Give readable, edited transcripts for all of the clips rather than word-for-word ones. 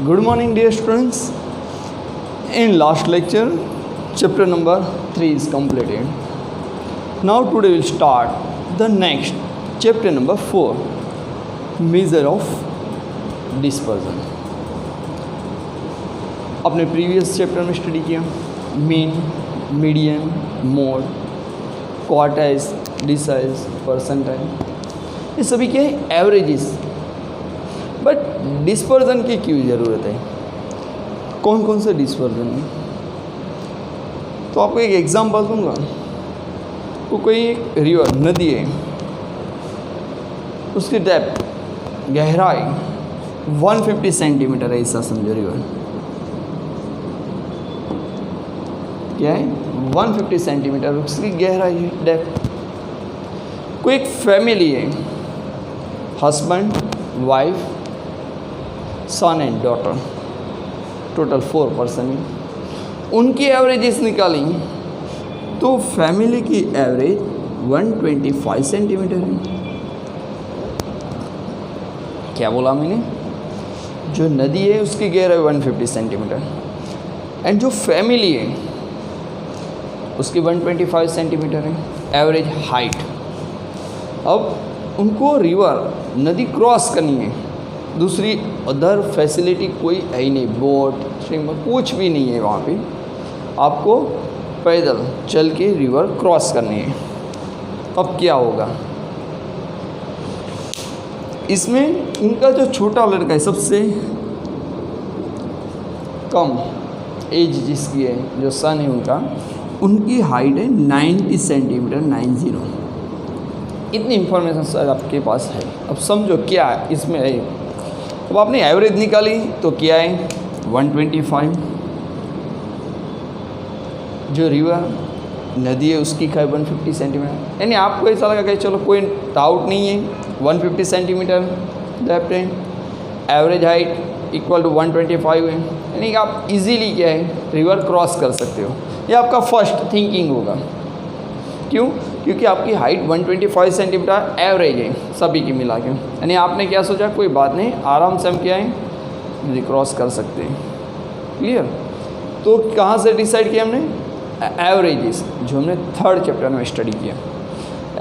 Good morning, dear students. In last lecture, chapter number 3 is completed. Now today we'll start the next chapter number 4, measure of dispersion. अपने previous chapter में study किया mean, median, mode, quartiles, deciles, percentile, ये सभी क्या है? Averages. But dispersion की क्यों ज़रूरत है? कौन कौन से डिस्पर्जन है? तो आपको एक एग्जांपल दूंगा। तो कोई एक रिवर, नदी है, उसकी डेप्थ, गहराई 150 सेंटीमीटर है, ऐसा समझो। रिवर क्या है? 150 सेंटीमीटर उसकी गहराई है, डेप्थ। कोई एक फैमिली है, husband, wife, son and daughter, total 4 person है। उनकी एवरेजेस निकाली तो फैमिली की एवरेज 125 सेंटीमीटर है। क्या बोला मैंने? जो नदी है उसकी गहराई 150 सेंटीमीटर एंड जो फैमिली है उसकी 125 सेंटीमीटर है एवरेज हाइट। अब उनको रिवर, नदी क्रॉस करनी है, दूसरी अदर फैसिलिटी कोई है ही नहीं, बोट, स्ट्रीमर कुछ भी नहीं है वहाँ पे। आपको पैदल चल के रिवर क्रॉस करनी है। अब क्या होगा? इसमें इनका जो छोटा लड़का है, सबसे कम एज जिसकी है, जो सन है उनका, उनकी हाइट है 90 सेंटीमीटर, 90। इतनी इंफॉर्मेशन शायद आपके पास है। अब समझो क्या है इसमें है। अब आपने एवरेज निकाली तो क्या है? 125। जो रिवर, नदी है, उसकी का 150 सेंटीमीटर। यानी आपको ऐसा लगा कि चलो कोई डाउट नहीं है, 150 सेंटीमीटर डेप्थ है, एवरेज हाइट इक्वल टू 125 है, यानी कि आप इजीली क्या है? रिवर क्रॉस कर सकते हो। ये आपका फर्स्ट थिंकिंग होगा। क्यों? क्योंकि आपकी हाइट 125 सेंटीमीटर एवरेज है सभी की मिला के। यानी आपने क्या सोचा? कोई बात नहीं, आराम से हम क्या है? नदी क्रॉस कर सकते हैं। क्लियर? तो कहाँ से डिसाइड किया हमने? एवरेजेस, जो हमने 3rd चैप्टर में स्टडी किया।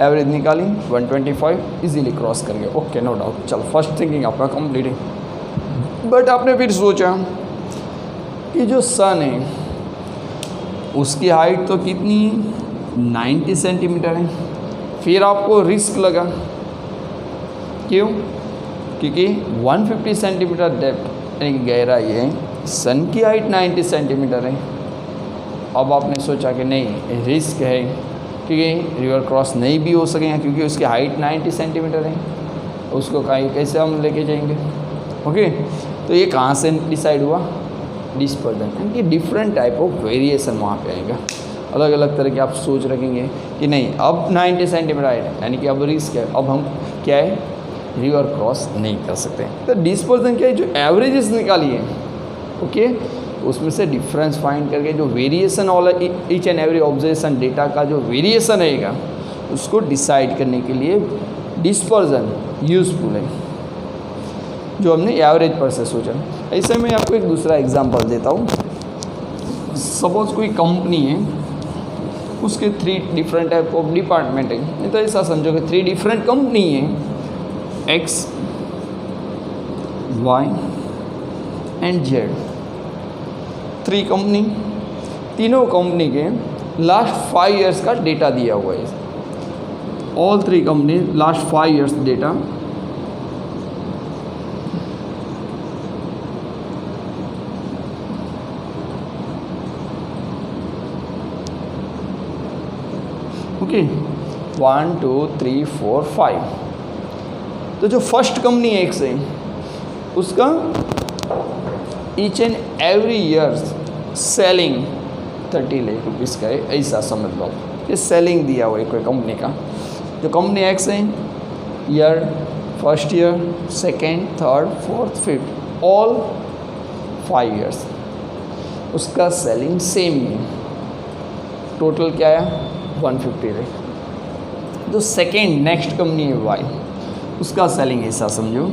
एवरेज निकाली 125, इजीली क्रॉस कर गए। Okay, no doubt. चलो, फर्स्ट थिंकिंग आपका कंप्लीट है। बट आपने फिर सोचा कि जो सन है उसकी हाइट तो कितनी है? 90 सेंटीमीटर है। फिर आपको रिस्क लगा। क्यों? क्योंकि 150 सेंटीमीटर डेप्थ यानी कि गहराई है, सन की हाइट 90 सेंटीमीटर है। अब आपने सोचा कि नहीं, रिस्क है क्योंकि रिवर क्रॉस नहीं भी हो सकेगा क्योंकि उसकी हाइट 90 सेंटीमीटर है। उसको कैसे हम लेके जाएंगे? ओके, तो ये कहाँ से डिसाइड हुआ? डिस्पर्जन, यानी कि डिफरेंट टाइप ऑफ वेरिएशन वहाँ पे आएगा। अलग अलग तरह के आप सोच रखेंगे कि नहीं, अब 90 सेंटीमीटर हाइट है, यानी कि अब रिस्क है, अब हम क्या है? रिवर क्रॉस नहीं कर सकते। तो डिस्पर्जन क्या है? जो एवरेजेस निकाली है, ओके, उसमें से डिफरेंस फाइंड करके जो वेरिएशन वाला each and every observation data का जो वेरिएशन रहेगा उसको डिसाइड करने के लिए डिस्पर्जन यूजफुल है, जो हमने एवरेज पर से सोचा। ऐसे मैं आपको एक दूसरा एग्जांपल देता हूँ। सपोज कोई कंपनी है, उसके 3 डिफरेंट टाइप ऑफ डिपार्टमेंट है। नहीं तो ऐसा समझो कि 3 डिफरेंट कंपनी है, X, Y and Z। 3 company, तीनों कंपनी के लास्ट 5 ईयर्स का डेटा दिया हुआ है। All 3 company last 5 years data. Okay, 1 2 3 4 5। तो जो फर्स्ट कंपनी है X है, उसका each and every years selling 30 lakh rupees का है, ऐसा समझ लो। ये सेलिंग दिया हुआ है कोई कंपनी का। जो कंपनी X है, year, first year, second, third, fourth, fifth, all 5 years, उसका सेलिंग सेम ही है। टोटल क्या है? 150 है। जो सेकेंड नेक्स्ट कंपनी है Y, उसका सेलिंग ऐसा समझो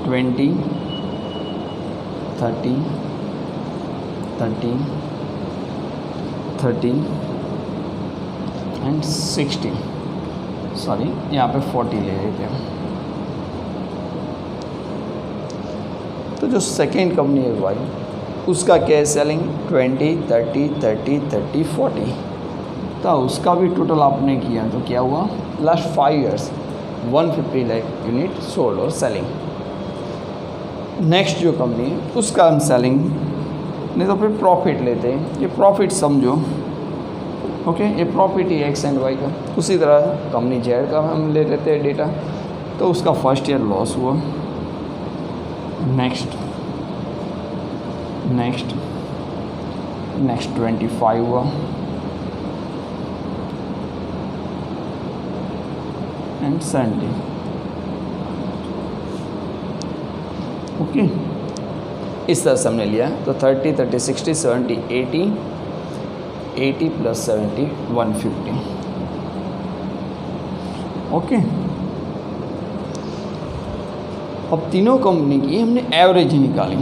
20, 30, 30, 30 एंड 60, सॉरी यहाँ पे 40 ले रहे थे। तो जो सेकेंड कंपनी है वाई, उसका क्या है सेलिंग 20, 30, 30, 30, 40, तो उसका भी टोटल आपने किया तो क्या हुआ last 5 years 150 lakh unit sold और सेलिंग। नेक्स्ट जो कंपनी है उसका हम सेलिंग नहीं तो फिर प्रॉफिट लेते हैं, ये प्रॉफिट समझो, ओके, ये प्रॉफिट ही एक्स एंड वाई का। उसी तरह कंपनी जेड का हम ले लेते हैं डेटा, तो उसका फर्स्ट ईयर लॉस हुआ, नेक्स्ट 25 हुआ, एंड 70, ओके। इस तरह से हमने लिया, तो 30, 30, 60, 70, 80 प्लस 70 150, ओके। अब तीनों कंपनी की हमने एवरेज निकाली,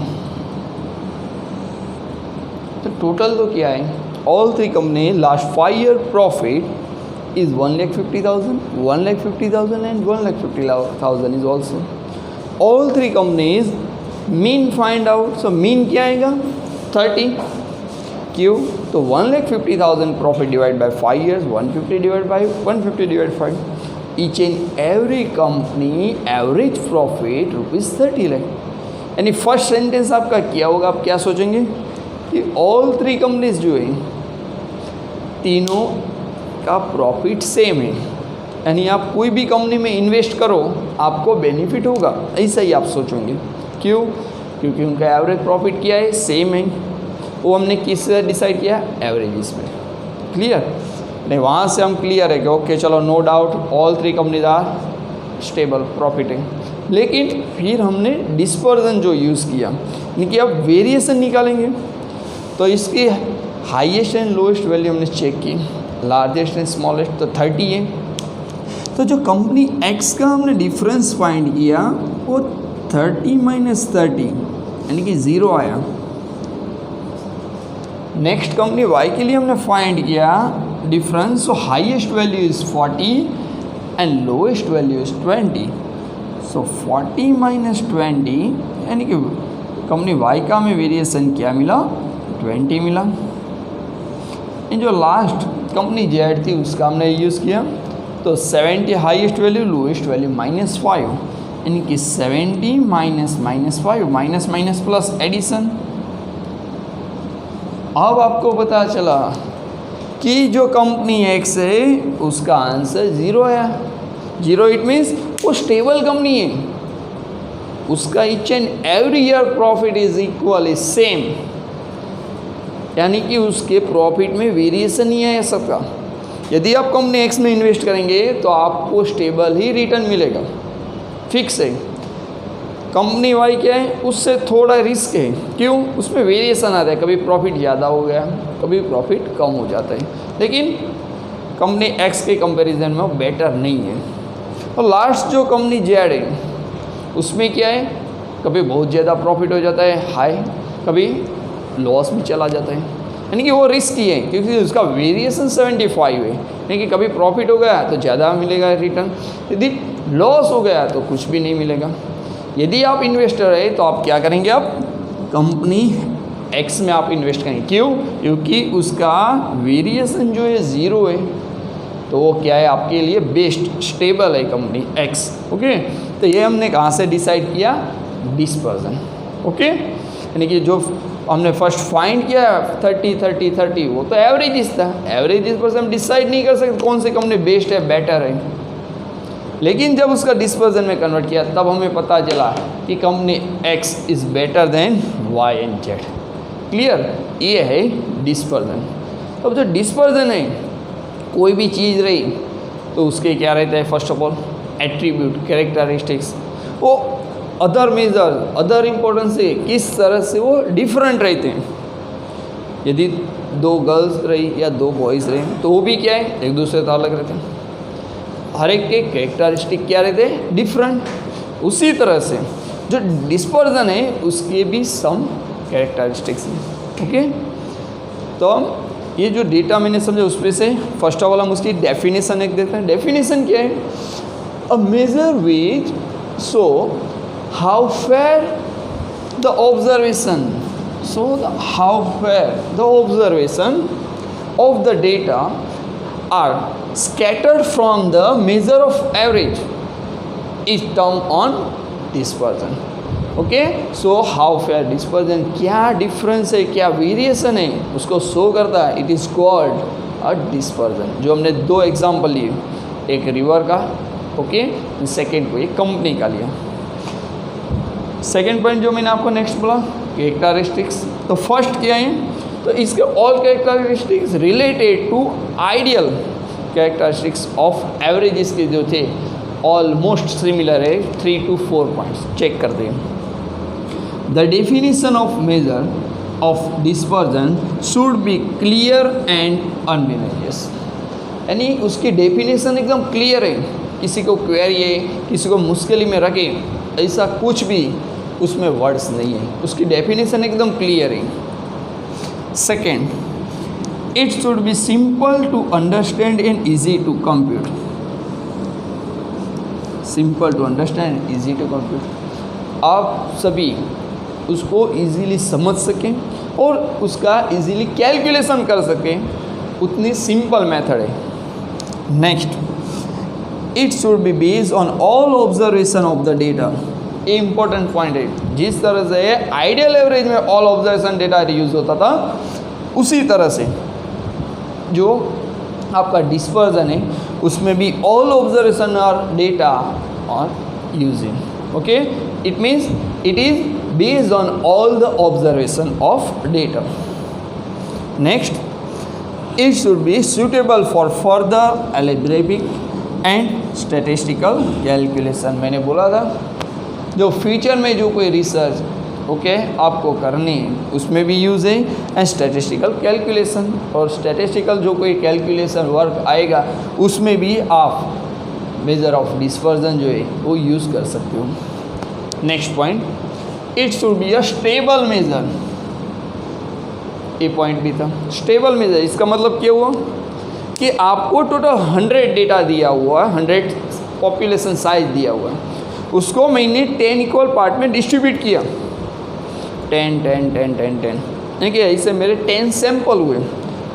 तो टोटल तो क्या है, all three company last 5 year profit is 1,50,000, 1,50,000 and 1,50,000 is also all three companies. Mean find out, so mean क्या आएगा 30, क्यों, तो 1,50,000 profit divide by 5 years, 150 divide by 150 divide 5, each and every company average profit ₹30 lakh. यानी first sentence आपका क्या होगा, आप क्या सोचेंगे कि ऑल थ्री कंपनीज जो है तीनों का प्रॉफिट सेम है, यानी आप कोई भी कंपनी में इन्वेस्ट करो आपको बेनिफिट होगा, ऐसा ही आप सोचेंगे। क्यों, क्योंकि उनका एवरेज प्रॉफिट क्या है सेम है, वो हमने किस डिसाइड किया एवरेजेस में। क्लियर, नहीं वहाँ से हम क्लियर है कि ओके चलो no doubt all three companies are stable profiting. लेकिन फिर हमने डिस्पर्जन जो यूज़ किया, यानी कि अब वेरिएशन निकालेंगे, तो इसकी हाईएस्ट एंड लोएस्ट वैल्यू हमने चेक की, लार्जेस्ट एंड स्मॉलेस्ट, तो 30 है। तो जो कंपनी एक्स का हमने डिफरेंस फाइंड किया वो 30 - 30 यानी कि 0 आया। नेक्स्ट कंपनी वाई के लिए हमने फाइंड किया difference, so highest value is 40 and lowest value is 20, सो 40 - 20 यानी कि कंपनी वाई का हमें वेरिएशन क्या मिला 20 मिला। इन जो लास्ट कंपनी जेड थी उसका हमने यूज़ किया, तो 70 हाईएस्ट वैल्यू, लोएस्ट वैल्यू -5, यानी कि 70 - -5 माइनस माइनस प्लस एडिशन। अब आपको पता चला कि जो कंपनी एक्स है उसका आंसर 0 है। 0 इट मीन्स वो स्टेबल कंपनी है, उसका each and every year profit is equal is same, यानी कि उसके प्रॉफिट में वेरिएशन नहीं है सबका। यदि आप कंपनी एक्स में इन्वेस्ट करेंगे तो आपको स्टेबल ही रिटर्न मिलेगा, फिक्स है। कंपनी वाई क्या है, उससे थोड़ा रिस्क है, क्यों, उसमें वेरिएशन आता है, कभी प्रॉफिट ज़्यादा हो गया, कभी प्रॉफिट कम हो जाता है, लेकिन कंपनी एक्स के कंपैरिजन में वो बेटर नहीं है। और लास्ट जो कंपनी जेड है उसमें क्या है, कभी बहुत ज़्यादा प्रॉफिट हो जाता है हाई, कभी लॉस भी चला जाता है, यानी कि वो रिस्की है क्योंकि उसका वेरिएशन 75 है, यानी कि कभी प्रॉफिट हो गया तो ज़्यादा मिलेगा रिटर्न, यदि लॉस हो गया तो कुछ भी नहीं मिलेगा। यदि आप इन्वेस्टर है तो आप क्या करेंगे, आप कंपनी एक्स में आप इन्वेस्ट करेंगे, क्यों, क्योंकि उसका वेरिएशन जो है 0 है, तो वो क्या है आपके लिए बेस्ट स्टेबल है कंपनी एक्स, ओके। तो ये हमने कहाँ से डिसाइड किया, डिस्पर्जन, ओके, यानी कि जो हमने फर्स्ट फाइंड किया 30 30 30 वो तो एवरेज था, एवरेज पर से हम डिसाइड नहीं कर सकते कौन सी कंपनी बेस्ट है बेटर है, लेकिन जब उसका डिस्पर्जन में कन्वर्ट किया तब हमें पता चला कि company X is better than Y and Z. Clear, ये है डिस्पर्जन। अब जो डिस्पर्जन है कोई भी चीज़ रही तो उसके क्या रहते हैं, first of all attribute characteristics, वो अदर मेजर अदर इम्पोर्टेंस से किस तरह से वो डिफरेंट रहते हैं। यदि 2 गर्ल्स रही या 2 बॉयज़ रहे तो वो भी क्या है एक दूसरे से अलग रहते हैं, हर एक के कैरेक्टरिस्टिक क्या रहते हैं डिफरेंट। उसी तरह से जो डिस्पर्जन है उसके भी सम कैरेक्टरिस्टिक्स हैं. ओके, तो ये जो डेटा मैंने समझा उसमें से फर्स्ट ऑफ ऑल हम उसकी डेफिनेशन एक देखते हैं. डेफिनेशन क्या है? A major which so how fair the observation, so how fair the observation of the data are scattered from the measure of average is termed on dispersion. Okay, so how fair dispersion, क्या difference है, क्या variation है, उसको show करता है. It is called a dispersion. जो हमने दो एग्जांपल लिए, एक रिवर का, ओके, सेकेंड को एक कंपनी का लिया. सेकेंड पॉइंट जो मैंने आपको नेक्स्ट बोला, कैरेक्टरिस्टिक्स. तो फर्स्ट क्या है? तो इसके all characteristics related to ideal characteristics of averages के जो थे ऑलमोस्ट सिमिलर है. 3 to 4 पॉइंट्स चेक करते हैं. The definition of measure of dispersion should be clear and unambiguous. यानी उसकी डेफिनेशन एकदम क्लियर है, किसी को क्वेरी है, किसी को मुश्किल में रखे, ऐसा कुछ भी उसमें वर्ड्स नहीं है. उसकी डेफिनेशन एकदम क्लियर है. Second, it should be simple to understand and easy to compute. Simple to understand, easy to compute. आप सभी उसको इजीली समझ सकें और उसका इजीली कैलकुलेशन कर सकें, उतनी सिंपल मेथड है. Next, it should be based on all observation of the data. ये इंपॉर्टेंट पॉइंट है. जिस तरह से आइडियल एवरेज में ऑल ऑब्जर्वेशन डेटा यूज होता था, उसी तरह से जो आपका डिस्पर्जन है उसमें भी ऑल ऑब्जर्वेशन और डेटा और using. Okay, it means it is based on all the observation of data. Next, it should B suitable for further algebraic and statistical calculation. मैंने बोला था जो फ्यूचर में जो कोई रिसर्च ओके आपको करनी है उसमें भी यूज़ है, एंड स्टैटिस्टिकल कैलकुलेशन, और स्टैटिस्टिकल जो कोई कैलकुलेशन वर्क आएगा उसमें भी आप मेजर ऑफ डिस्पर्जन जो है वो यूज़ कर सकते हो. Next point, it should be a stable measure. ये पॉइंट भी था. स्टेबल मेजर इसका मतलब क्या हुआ कि आपको टोटल 100 डेटा दिया हुआ है, 100 पॉपुलेशन साइज दिया हुआ है, उसको मैंने 10 इक्वल पार्ट में डिस्ट्रीब्यूट किया. 10 10 10 10 10 यानी कि ऐसे मेरे 10 सैंपल हुए.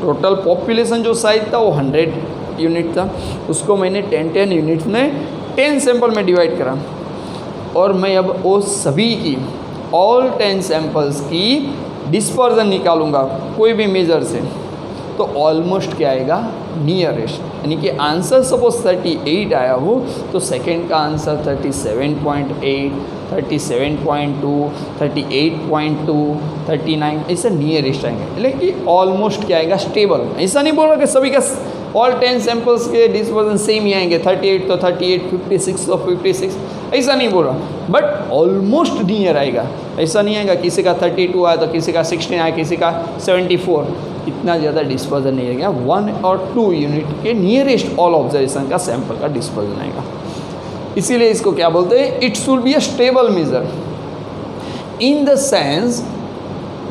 टोटल पॉपुलेशन जो साइज था वो 100 यूनिट था, उसको मैंने 10 यूनिट्स में 10 सैंपल में डिवाइड करा, और मैं अब वो सभी की ऑल 10 सैंपल्स की डिस्पर्जन निकालूंगा कोई भी मेजर से. तो ऑलमोस्ट क्या आएगा? नियरेस्ट. यानी कि आंसर सपोज 38 आया हो तो सेकंड का आंसर 37.8, 37.2, 38.2, 39 ऐसा नियरेस्ट आएंगे. लेकिन ऑलमोस्ट क्या आएगा? स्टेबल. ऐसा नहीं बोल रहा कि सभी का ऑल 10 सैंपल्स के डिस्पर्जन सेम ही आएंगे, 38 तो 38, 56 तो 56, ऐसा नहीं बोल रहा, बट ऑलमोस्ट नियर आएगा. ऐसा नहीं आएगा किसी का 32 आया तो किसी का 16 आया, किसी का 74. इतना ज़्यादा डिस्पर्जन नहीं आएगा. 1 और 2 यूनिट के नियरेस्ट ऑल ऑब्जर्वेशन का सैंपल का डिस्पर्जन आएगा. इसीलिए इसको क्या बोलते हैं? It should be a stable measure in the sense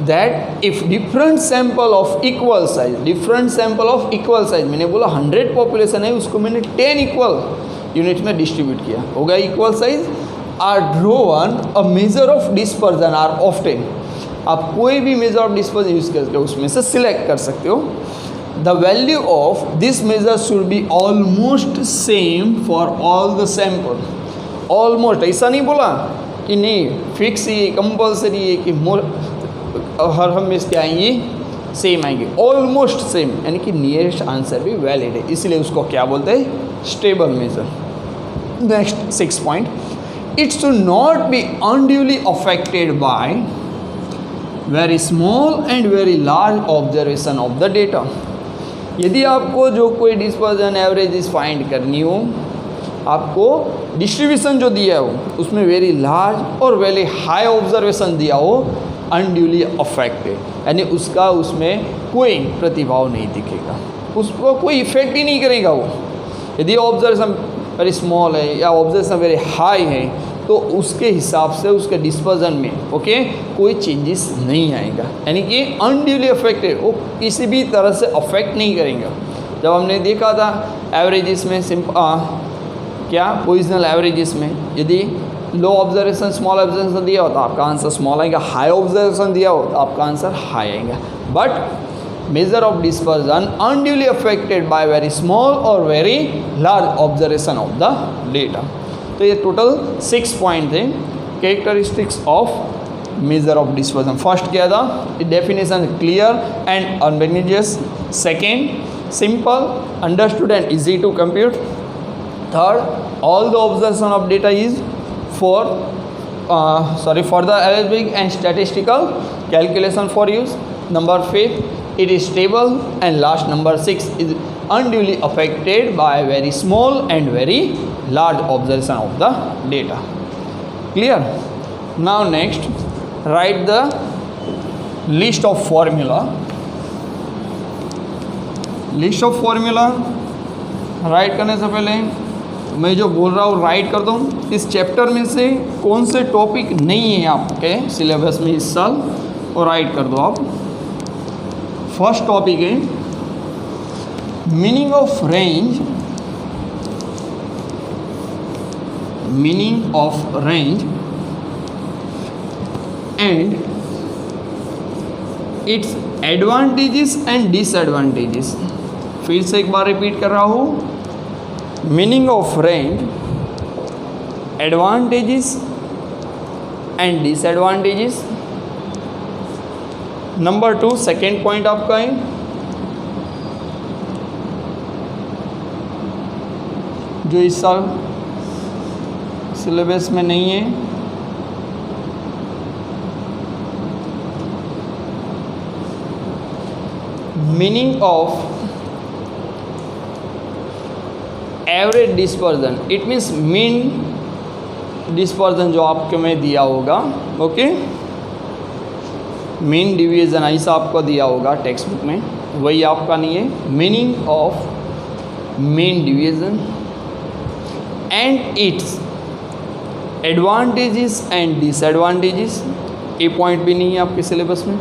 that if different sample of equal size, मैंने बोला 100 पॉपुलेशन है, उसको मैंने 10 इक्वल यूनिट में डिस्ट्रीब्यूट किया, हो गया equal size. Are drawn a measure of dispersion are often. आप कोई भी मेजर ऑफ डिस्पर्जन यूज़ करके उसमें से सिलेक्ट कर सकते हो. The value of this measure should be almost same for all the sample. Almost ऐसा नहीं बोला कि नहीं फिक्स ये कंपल्सरी है कि हर हमेशा क्या आएंगी? सेम आएंगे. ऑलमोस्ट सेम यानी कि नियरेस्ट आंसर भी वैलिड है, इसलिए उसको क्या बोलते हैं? Stable measure. Next 6 point, it should not be unduly affected by very small and very large observation of the data. यदि आपको जो कोई डिस्पर्जन एवरेज फाइंड करनी हो, आपको डिस्ट्रीब्यूशन जो दिया हो उसमें वेरी लार्ज और वेरी हाई ऑब्जर्वेशन दिया हो, अनड्यूली अफेक्टेड यानी उसका उसमें कोई प्रतिभाव नहीं दिखेगा, उसको कोई इफेक्ट ही नहीं करेगा वो. यदि ऑब्जर्वेशन वेरी स्मॉल है या ऑब्जर्वेशन वेरी हाई है तो उसके हिसाब से उसके डिस्पर्जन में ओके कोई चेंजेस नहीं आएगा, यानी कि अनड्यूली अफेक्टेड, वो किसी भी तरह से अफेक्ट नहीं करेंगे। जब हमने देखा था एवरेजेस में क्या पोजिशनल एवरेजेस में यदि लो ऑब्जर्वेशन स्मॉल ऑब्जर्वेशन दिया हो तो आपका आंसर स्मॉल आएगा, हाई ऑब्जर्वेशन दिया हो तो आपका आंसर हाई आएगा। But measure of dispersion unduly affected by very small और very large observation of the data. तो ये टोटल 6 पॉइंट थे characteristics of measure of dispersion. First क्या था, definition clear and unambiguous. Second simple, understood and easy to compute. Third, all the observation of data is for the arithmetic and statistical calculation for use. Number 5, it is stable, and last number 6 is unduly affected by very small and very large observation of the data. Clear? Now next, write the list of formula. List of formula write करने से पहले मैं जो बोल रहा हूँ right कर दूँ। इस चैप्टर में से कौन से टॉपिक नहीं है आपके सिलेबस में इस साल, और राइट कर दो आप। फर्स्ट टॉपिक है meaning of range, meaning of range and its advantages and disadvantages. फिर से एक बार रिपीट कर रहा हूँ, meaning of range, advantages and disadvantages. Number 2 second point आपका है जो इस साल सिलेबस में नहीं है, meaning of average dispersion. It means mean dispersion जो आपके में दिया होगा, ओके, मीन डिवीजन ऐसा आपको दिया होगा टेक्स्ट बुक में, वही आपका नहीं है। Meaning of mean division and its advantages and disadvantages, A point भी नहीं है आपके सिलेबस में।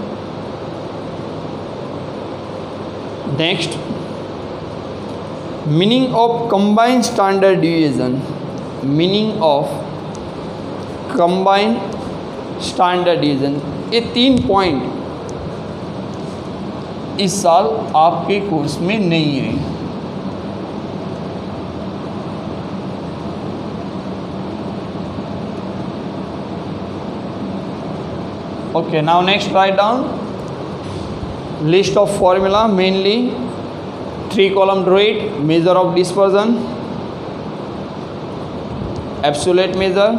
Next, meaning of combined standard division, meaning of combined standard division. ये 3 पॉइंट इस साल आपके कोर्स में नहीं है। Okay, now next write down list of formula, mainly 3 column draw it, measure of dispersion, absolute measure,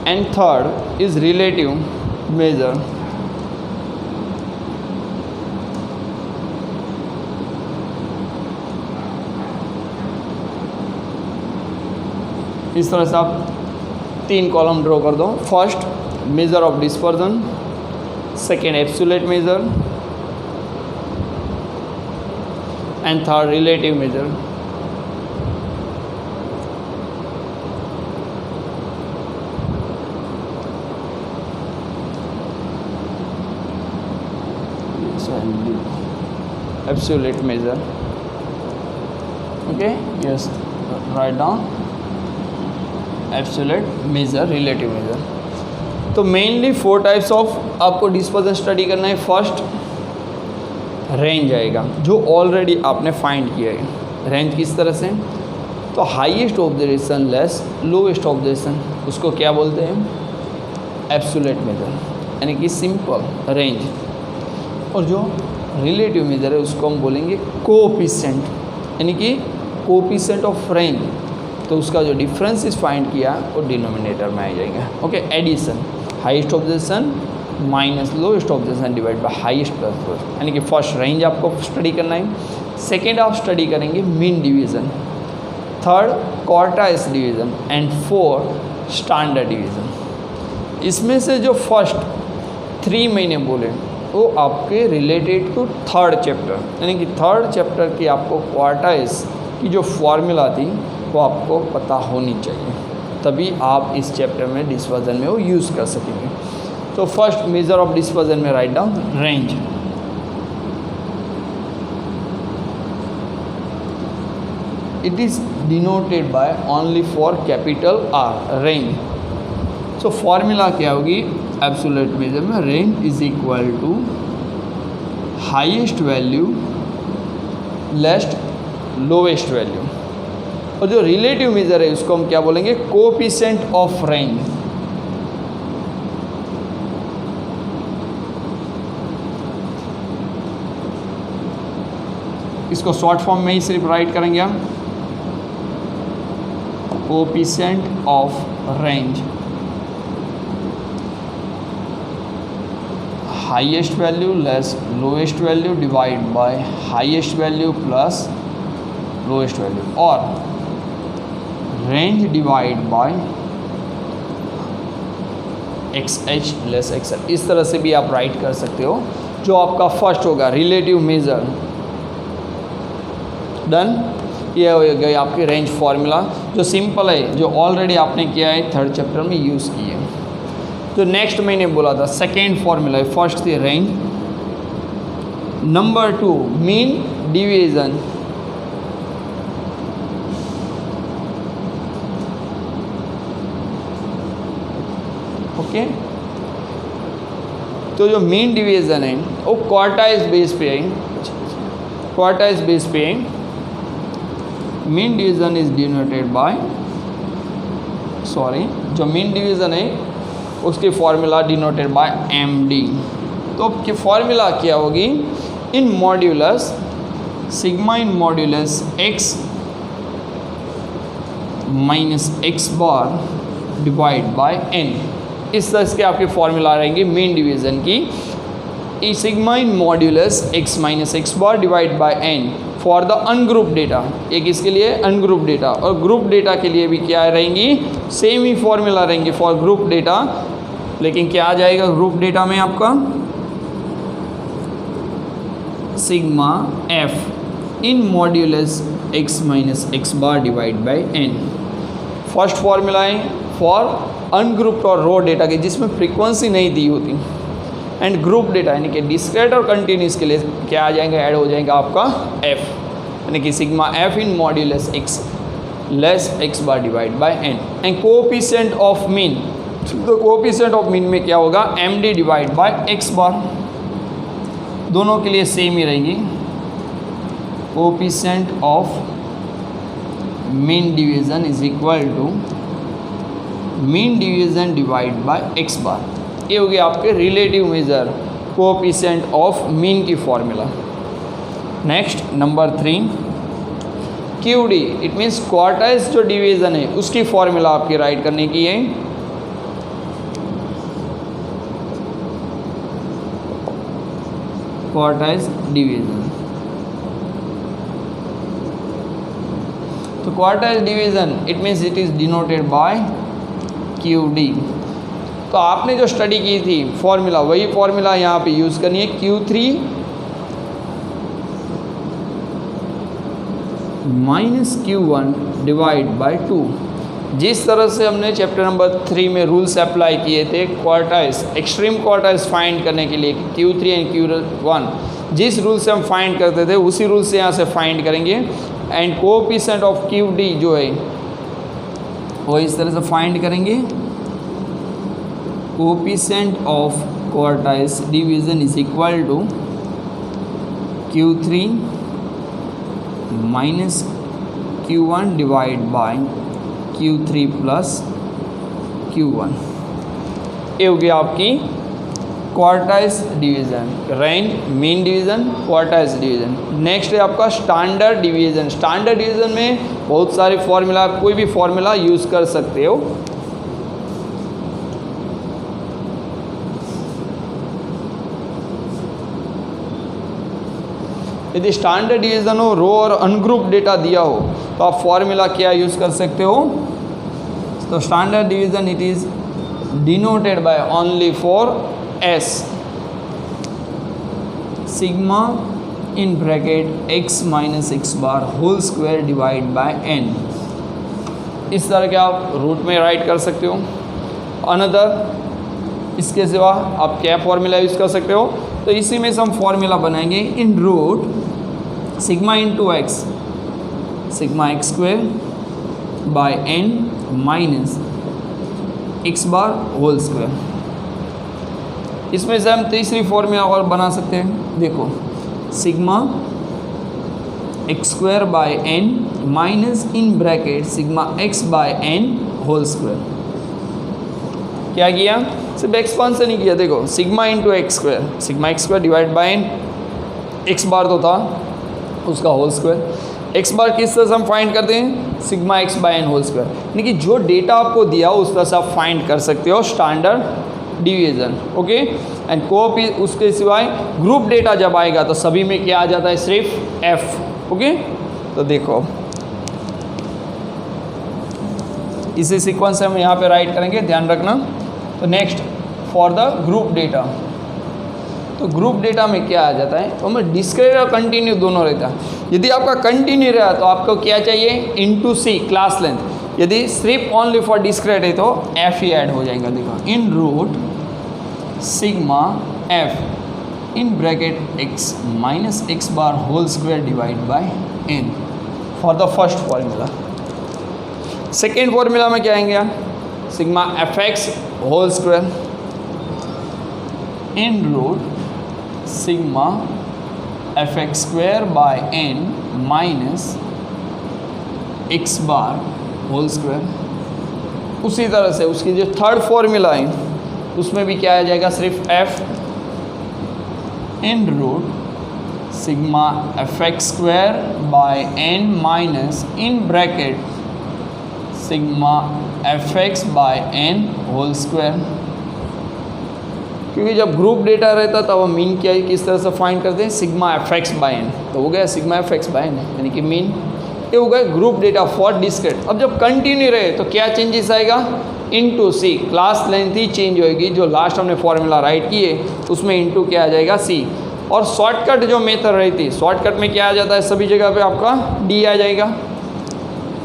and third is relative measure. इस तरह से आप 3 कॉलम ड्रॉ कर दो। First measure of dispersion, second absolute major and third relative major. Absolute major, okay, yes, write down absolute major, relative major. तो mainly 4 types of आपको dispersion study करना है। फर्स्ट रेंज आएगा जो ऑलरेडी आपने find किया है। रेंज किस तरह से, तो highest observation less lowest observation, उसको क्या बोलते हैं, एब्सोल्यूट मेजर, यानी कि सिंपल रेंज। और जो रिलेटिव मेजर है उसको हम बोलेंगे कोएफिशिएंट, यानी कि कोएफिशिएंट ऑफ रेंज। तो उसका जो डिफरेंस इस फाइंड किया वो डिनोमिनेटर में आ जाएगा। Okay, addition, highest observation minus lowest observation divide by highest plus lowest, यानी कि फर्स्ट रेंज आपको स्टडी करना है। सेकेंड आप स्टडी करेंगे mean division, third quartiles division and fourth standard division. इसमें से जो फर्स्ट 3 महीने बोले वो आपके रिलेटेड टू थर्ड चैप्टर, यानी कि थर्ड चैप्टर की आपको क्वार्टाइल्स की जो फॉर्मूला थी वो आपको पता होनी चाहिए, तभी आप इस चैप्टर में डिस्पर्जन में वो यूज़ कर सकेंगे। तो फर्स्ट मेजर ऑफ डिस्पर्जन में write down range. It is denoted by only for capital R, range. So formula क्या होगी एब्सोल्यूट मेजर में, range is equal to highest value least lowest value, और जो रिलेटिव मेजर है उसको हम क्या बोलेंगे, कोएफिशिएंट ऑफ रेंज। इसको शॉर्ट फॉर्म में ही सिर्फ राइट करेंगे हम, coefficient of range, highest value less lowest value divide by highest value plus lowest value, और range divide by XH less XL। इस तरह से भी आप राइट कर सकते हो। जो आपका फर्स्ट होगा रिलेटिव मेजर, डन। ये हो गई आपकी रेंज फार्मूला जो सिंपल है, जो ऑलरेडी आपने किया है थर्ड चैप्टर में यूज़ किए। तो नेक्स्ट मैंने बोला था सेकेंड फार्मूला है, फर्स्ट थी range, number 2 mean division, okay. तो जो मीन डिवीजन है वो क्वार्टाइल्स बेस पे है, क्वार्टाइल्स बेस पे है। Mean division is denoted by, sorry, जो मीन डिवीजन है उसकी फॉर्मूला डिनोटेड बाय MD। तो की फॉर्मूला क्या होगी, in modulus sigma in modulus x minus x bar divide by n। इस तरह के आपके फॉर्मूला रहेंगे मीन डिवीजन की, ई sigma in modulus x minus x bar divide by n for the ungroup data. एक इसके लिए अनग्रुप डेटा, और ग्रुप डेटा के लिए भी क्या रहेंगी, सेम ही फॉर्मूला रहेंगे फॉर ग्रुप डेटा। लेकिन क्या आ जाएगा ग्रुप डेटा में आपका, sigma f in modulus x minus x bar divide by n। First formula है फॉर अनग्रुप्ड और रो डेटा के जिसमें फ्रीक्वेंसी नहीं दी होती, एंड ग्रुप डेटा यानी कि डिस्क्रीट और कंटिन्यूस के लिए क्या आ जाएगा, ऐड हो जाएगा आपका f, यानी कि sigma f in modulus x less x bar divide by n। And coefficient of mean, तो कोएफिशिएंट ऑफ मीन में क्या होगा, MD divide by x bar. दोनों के लिए सेम ही रहेंगी, coefficient of mean division is equal to mean division divide by x bar. ये हो गया आपके relative measure coefficient of mean की formula. Next number 3 QD, it means quartiles जो डिवीजन है उसकी फॉर्मूला आपकी राइट करने की है। क्वार्टाइल्स डिवीजन, तो quartiles division it means it is denoted by QD। तो आपने जो स्टडी की थी फॉर्मूला, वही फॉर्मूला यहाँ पे यूज़ करनी है, Q3 minus Q1 divide bye 2। जिस तरह से हमने चैप्टर नंबर 3 में रूल्स अप्लाई किए थे क्वार्टाइल्स, एक्सट्रीम क्वार्टाइल्स फाइंड करने के लिए Q3 एंड Q1, जिस रूल से हम फाइंड करते थे उसी रूल से यहाँ से फाइंड करेंगे। एंड कोएफिशिएंट ऑफ QD जो है वो इस तरह से फाइंड करेंगे, coefficient of quartiles division is equal to Q3 minus Q1 divide by Q3 plus Q1। ये हो गया आपकी quartiles division, range, mean division, quartiles division. Next है आपका स्टैंडर्ड डिवीज़न। स्टैंडर्ड डिवीज़न में बहुत सारे फॉर्मूला, कोई भी फॉर्मूला यूज़ कर सकते हो। यदि स्टैंडर्ड डिवीज़न हो, रो और अनग्रुप डेटा दिया हो, तो आप फॉर्मूला क्या यूज़ कर सकते हो, तो standard division it is denoted by only for S। Sigma in bracket x minus x bar whole square divide by n। इस तरह के आप रूट में राइट कर सकते हो। अनदर इसके सिवा आप क्या फॉर्मूला यूज़ कर सकते हो, तो इसी में से हम फॉर्मूला बनाएंगे in root sigma into x sigma x square by n minus x bar whole square. इसमें से हम तीसरी फॉर्मूला और बना सकते हैं। देखो sigma x square by n minus in bracket sigma x by n whole square. क्या किया, सिर्फ एक्सपांसन ही किया। देखो sigma into x square divide by n, x bar तो था उसका होल स्क्वायर। एक्स बार किस तरह से हम फाइंड करते हैं, sigma x by n whole square, यानी कि जो डेटा आपको दिया उस तरह से आप फाइंड कर सकते हो स्टैंडर्ड डिवीजन। ओके, एंड कोप उसके सिवाय ग्रुप डेटा जब आएगा तो सभी में क्या आ जाता है, सिर्फ f। ओके, तो देखो इसी सीक्वेंस से हम यहाँ पे राइट करेंगे, ध्यान रखना। तो next for the group data, तो ग्रुप डेटा में क्या आ जाता है, तो हमें डिस्क्रीट और कंटिन्यू दोनों रहता है। यदि आपका कंटिन्यू रहा तो आपको क्या चाहिए, इनटू सी क्लास लेंथ। यदि सिर्फ ओनली फॉर डिस्क्रीट है तो f ही ऐड हो जाएगा। देखो in root sigma f in bracket x minus x bar whole square divide by n for the first formula. Second formula में क्या आएंगे, sigma fx whole square in root sigma fx square by n minus x bar whole square. उसी तरह से उसकी जो third formula है उसमें भी क्या आ जाएगा, सिर्फ f in root sigma fx square by n minus in bracket sigma fx by n whole square. क्योंकि जब ग्रुप डेटा रहता तब हम मीन क्या किस तरह से फाइंड करते हैं, सिग्मा fx बाय n, तो हो गया सिग्मा fx बाय n, यानी कि मीन ये हो गया ग्रुप डेटा फॉर डिस्क्रीट। अब जब कंटिन्यू रहे तो क्या चेंजेस आएगा, इनटू सी क्लास लेंथ ही चेंज होएगी। जो लास्ट हमने फॉर्मूला राइट किए उसमें इनटू क्या आ जाएगा, सी। और शॉर्टकट जो मेथड रहती है, शॉर्टकट में क्या आ जाता है, सभी जगह पे आपका डी आ जाएगा।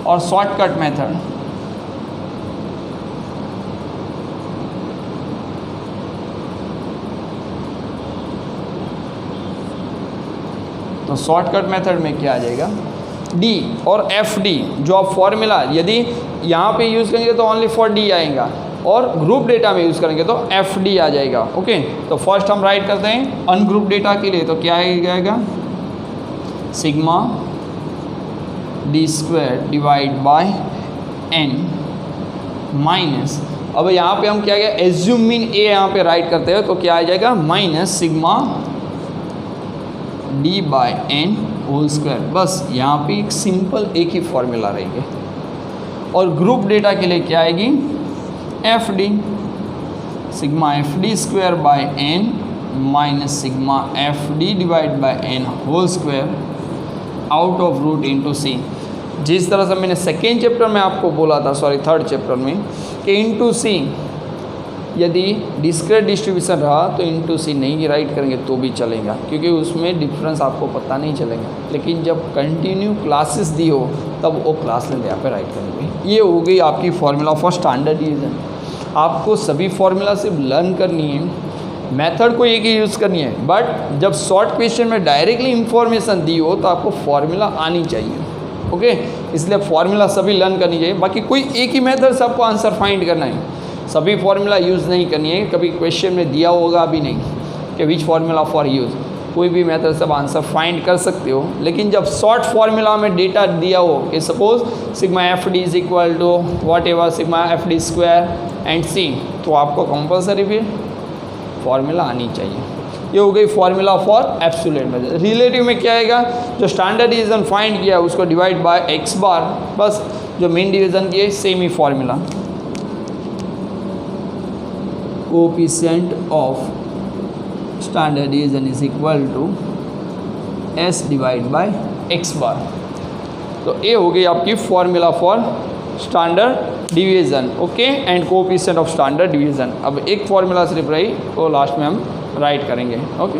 और शॉर्टकट मेथड तो शॉर्टकट मेथड में क्या आ जाएगा, डी और एफ डी। जो आप फॉर्मूला यदि यहाँ पे यूज़ करेंगे तो ओनली फॉर डी आएगा, और ग्रुप डेटा में यूज़ करेंगे तो एफ डी आ जाएगा। ओके, तो फर्स्ट हम राइट करते हैं अनग्रुप डेटा के लिए, तो क्या आएगा, sigma D square divide by n minus, अब यहाँ पे हम क्या गया, एज्यूम मीन ए यहाँ पे राइट करते हैं तो क्या आ जाएगा, minus sigma d by n whole square. बस यहाँ पे एक सिंपल एक ही फॉर्मूला रहेगी। और ग्रुप डेटा के लिए क्या आएगी, F D sigma F D square by n minus sigma F D divide by n whole square out of root into C. जिस तरह से मैंने सेकेंड चैप्टर में आपको बोला था, सॉरी थर्ड चैप्टर में, कि इनटू सी यदि डिस्क्रीट डिस्ट्रीब्यूशन रहा तो इनटू सी नहीं राइट करेंगे तो भी चलेगा, क्योंकि उसमें डिफरेंस आपको पता नहीं चलेगा। लेकिन जब कंटिन्यू क्लासेस दी हो तब वो क्लास लेंथ यहाँ पे राइट करेंगे। ये हो गई आपकी फॉर्मूला फॉर स्टैंडर्ड डिवीजन। आपको सभी फॉर्मूला सिर्फ लर्न करनी है, मेथड को एक ही यूज़ करनी है, बट जब शॉर्ट क्वेश्चन में डायरेक्टली इंफॉर्मेशन दी हो तो आपको फॉर्मूला आनी चाहिए। ओके, इसलिए फॉर्मूला सभी लर्न करनी चाहिए। बाकी कोई एक ही मेथड से आपको आंसर फाइंड करना है, सभी फॉर्मूला यूज़ नहीं करनी है। कभी क्वेश्चन में दिया होगा अभी नहीं कि विच फार्मूला फॉर यूज़, कोई भी मेथड से आप आंसर फाइंड कर सकते हो। लेकिन जब शॉर्ट फार्मूला में डेटा दिया हो कि suppose sigma F D is equal to whatever sigma F D square and C, तो आपको कंपलसरी भी फार्मूला आनी चाहिए। ये हो गई formula for absolute method. Relative में क्या आएगा, जो स्टैंडर्ड डिवीजन फाइंड किया उसको डिवाइड बाय एक्स बार, बस जो मीन डिवीजन की है सेम ही formula. Coefficient of standard division is equal to S divide by x bar. तो ये हो गई आपकी formula for standard division. Okay, and coefficient of standard division. अब एक फॉर्मूला सिर्फ रही तो लास्ट में हम राइट करेंगे। ओके।